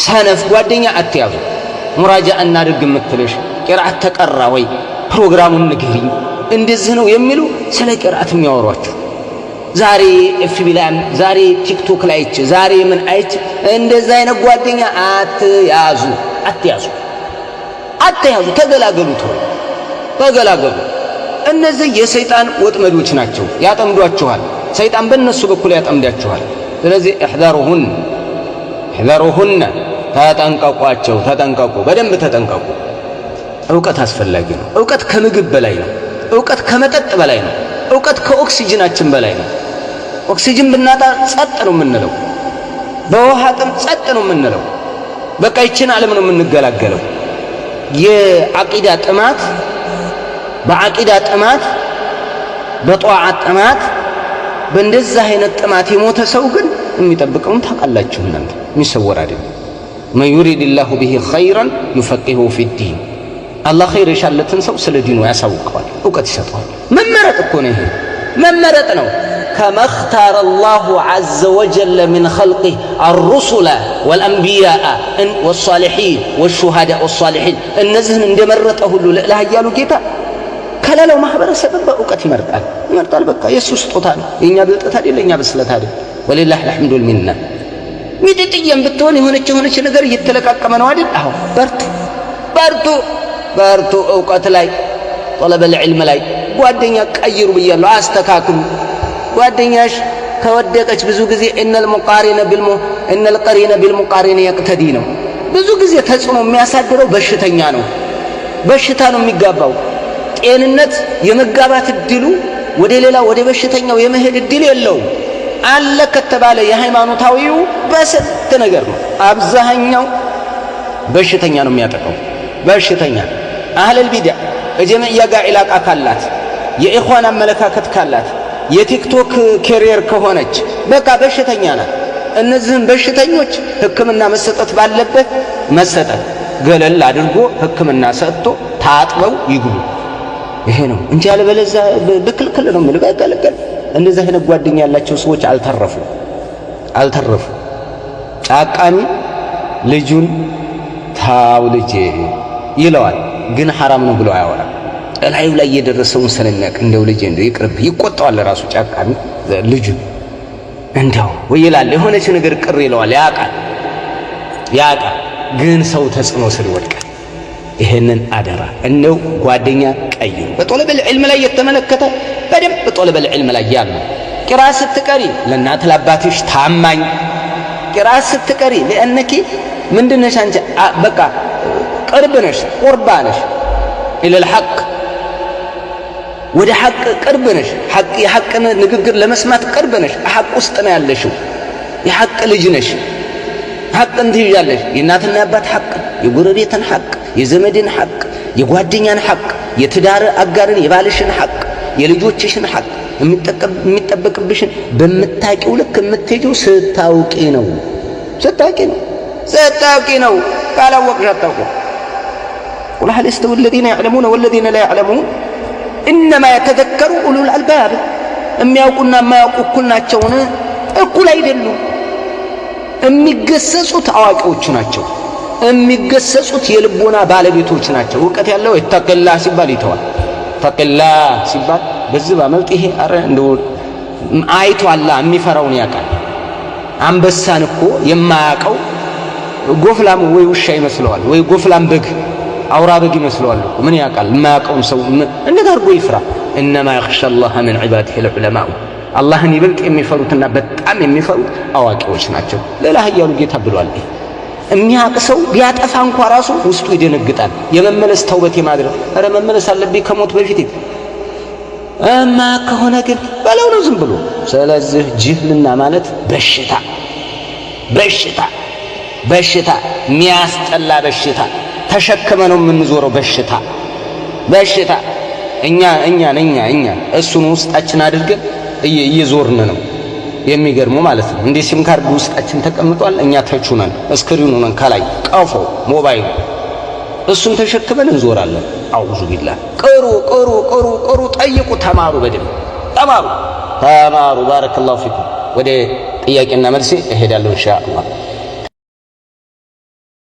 ሰነፍ ጓደኛ አትያዙ። ሙራጃ እናድርግ የምትልሽ ቂራአት ተቀራ ወይ ፕሮግራሙን ንገሪኝ እንደዚህ ነው የሚሉ ስለ ቂራአት የሚያወሯችሁ ዛሬ ኤፍቢ ላይ ዛሬ ቲክቶክ ላይ ዛሬ ምን አይች እንደዛ አይነት ጓደኛ አትያዙ። ተገላገሉ። ተገላገሉ። እነዚህ የሰይጣን ወጥመዶች ናቸው። ያጠምዷችኋል። ሰይጣን በእነሱ በኩል ያጠምዳችኋል። ስለዚህ احذروهن ተጠንቀቋቸው። ተጠንቀቁ፣ በደንብ ተጠንቀቁ። ዕውቀት አስፈላጊ ነው። ዕውቀት ከምግብ በላይ ነው። ዕውቀት ከመጠጥ በላይ ነው። ዕውቀት ከኦክሲጅናችን በላይ ነው። ኦክሲጅን ብናጣ ጸጥ ነው የምንለው፣ በውሃ ጥም ጸጥ ነው የምንለው። በቃ ይችን ዓለም ነው የምንገላገለው። የዓቂዳ ጥማት በዓቂዳ ጥማት በጧዓት ጥማት በእንደዛ አይነት ጥማት የሞተ ሰው ግን የሚጠብቀውን ታውቃላችሁ እናንተ፣ የሚሰወር አይደለም። መን ዩሪድላሁ ቢሂ ኸይረን ዩፈቂሁሁ ፊዲን። አላህ ኸይር የሻለትን ሰው ስለ ዲኑ ያሳውቀዋል፣ ዕውቀት ይሰጠዋል። መመረጥ እኮ ነው ይሄ፣ መመረጥ ነው። ከማ እኽታረ አላሁ ዐዘ ወጀለ ሚን ኸልቂህ አሩሱለ ወልአንቢያአ ወሷሊሒን ወሹሃዳእ ወሷሊሒን እነዚህን እንደመረጠ ሁሉ ልዕለ ኃያሉ ጌታ ከሌላው ማህበረሰብን በዕውቀት ይመርጣል። በቃ የእሱ ስጦታ ነው። የእኛ ብልጠት አይደል፣ የእኛ ብስለት አይደል። ወሊላሂ አልሐምዱ ወልሚና። ሚጥጥየም ብትሆን የሆነች ነገር እየተለቃቀመ ነው አይደል? አዎ፣ በርቱ። ዕውቀት ላይ ጠለበል ዒልም ላይ ጓደኛ ቀይሩ ብያለሁ፣ አስተካክሉ። ጓደኛሽ ከወደቀች ብዙ ጊዜ እነል ቀሪነ ቢልሙቃሪነ የቅተዲ ነው። ብዙ ጊዜ ተጽዕኖ የሚያሳድረው በሽተኛ ነው። በሽታ ነው የሚጋባው። ጤንነት የመጋባት እድሉ ወደ በሽተኛው የመሄድ እድል የለውም። አለ ከተባለ የሃይማኖታዊው በስንት ነገር ነው። አብዛኛው በሽተኛ ነው የሚያጠቃው። በሽተኛ አህለል ቢድዓ ከጀመዕያ ጋር ዒላቃ ካላት፣ የኢኽዋን አመለካከት ካላት፣ የቲክቶክ ኬሪየር ከሆነች በቃ በሽተኛ ናት። እነዚህን በሽተኞች ሕክምና መሰጠት ባለበት መሰጠት፣ ገለል አድርጎ ሕክምና ሰጥቶ ታጥበው ይግቡ። ይሄ ነው እንጂ አለበለዚያ በክልክል ነው የምልበቀለቀል። እንደዚህ አይነት ጓደኛ ያላቸው ሰዎች አልተረፉ። ጫቃሚ ልጁን ታው ልጄ ይለዋል፣ ግን ሐራም ነው ብሎ አያወራም። እላዩ ላይ የደረሰውን ስለሚያውቅ እንደው ልጄ እንደው ይቅርብ ይቆጣዋል። ራሱ ጫቃሚ ልጁ እንደው ወይ ይላል፣ የሆነች ነገር ቅር ይለዋል። ያውቃል፣ ግን ሰው ተጽዕኖ ስር ይወድቃል። ይሄንን አደራ እንደው ጓደኛ ቀይሩ። በጦለበል ዒልም ላይ የተመለከተ በደንብ በጦለበል ዒልም ላይ ያሉ ቂራአት ስትቀሪ ለእናት ለአባትሽ ታማኝ ቂራአት ስትቀሪ ለእነኪ ምንድነሽ አንቺ በቃ ቅርብ ነሽ፣ ቁርባ ነሽ ኢለል ሐቅ፣ ወደ ሐቅ ቅርብ ነሽ። የሐቅን ንግግር ለመስማት ቅርብ ነሽ። ሐቅ ውስጥ ነው ያለሽው። የሐቅ ልጅ ነሽ። ሐቅን ትይዣለሽ። የእናትና የአባት ሐቅ፣ የጎረቤትን ሐቅ፣ የዘመድን ሐቅ፣ የጓደኛን ሐቅ፣ የትዳር አጋርን የባልሽን ሐቅ፣ የልጆችሽን ሐቅ የሚጠበቅብሽን በምታውቂው ልክ የምትሄጂው ስታውቂ ነው። ካላወቅሽ አታውቂም። ቁል ሀል የስተዊ አለዚነ ያዕለሙነ ወለዚነ ላ ያዕለሙን ኢነማ የተዘከሩ ኡሉል አልባብ። የሚያውቁና የማያውቁ እኩል ናቸውን? እኩል አይደሉም። የሚገሰጹት አዋቂዎች ናቸው። የሚገሰጹት የልቦና ባለቤቶች ናቸው። ዕውቀት ያለው ኢተቂላህ ሲባል ይተዋል። ኢተቂላህ ሲባል በዚህ ባመልጥ ይሄ አረ እንደው አይቷላ የሚፈራውን ያውቃል። አንበሳን እኮ የማያውቀው ጎፍላም ወይ ውሻ ይመስለዋል፣ ወይ ጎፍላም በግ አውራ በግ ይመስለዋል እኮ። ምን ያውቃል? የማያውቀውን ሰው እንዴት አድርጎ ይፍራ? ኢነማ የኽሻ አላህ ሚን ዒባዲሂ ልዑለማኡ። አላህን ይበልጥ የሚፈሩትና በጣም የሚፈሩት አዋቂዎች ናቸው። ሌላ ኃያሉ ጌታ ብሏል። የሚያውቅ ሰው ቢያጠፋ እንኳ ራሱ ውስጡ ይደነግጣል። የመመለስ ተውበት የማድረግ ኧረ መመለስ አለብኝ ከሞት በፊት ከሆነ ግን በለው ነው ዝም ብሎ። ስለዚህ ጅህልና ማለት በሽታ የሚያስጠላ በሽታ ተሸክመ ነው የምንዞረው። በሽታ እኛ እሱን ውስጣችን አድርገን እየዞርን ነው። የሚገርሙ ማለት ነው። እንደ ሲም ካርድ ውስጣችን ተቀምጧል። እኛ ተቹነን እስክሪኑ ነን ከላይ ቀፎ ሞባይል እሱን ተሸክመን እንዞራለን። አውዙ ቢላህ። ቅሩ፣ ጠይቁ፣ ተማሩ፣ በደንብ ተማሩ። ባረከላሁ ፊኩም። ወደ ጥያቄና መልሴ እሄዳለሁ ኢንሻአላህ።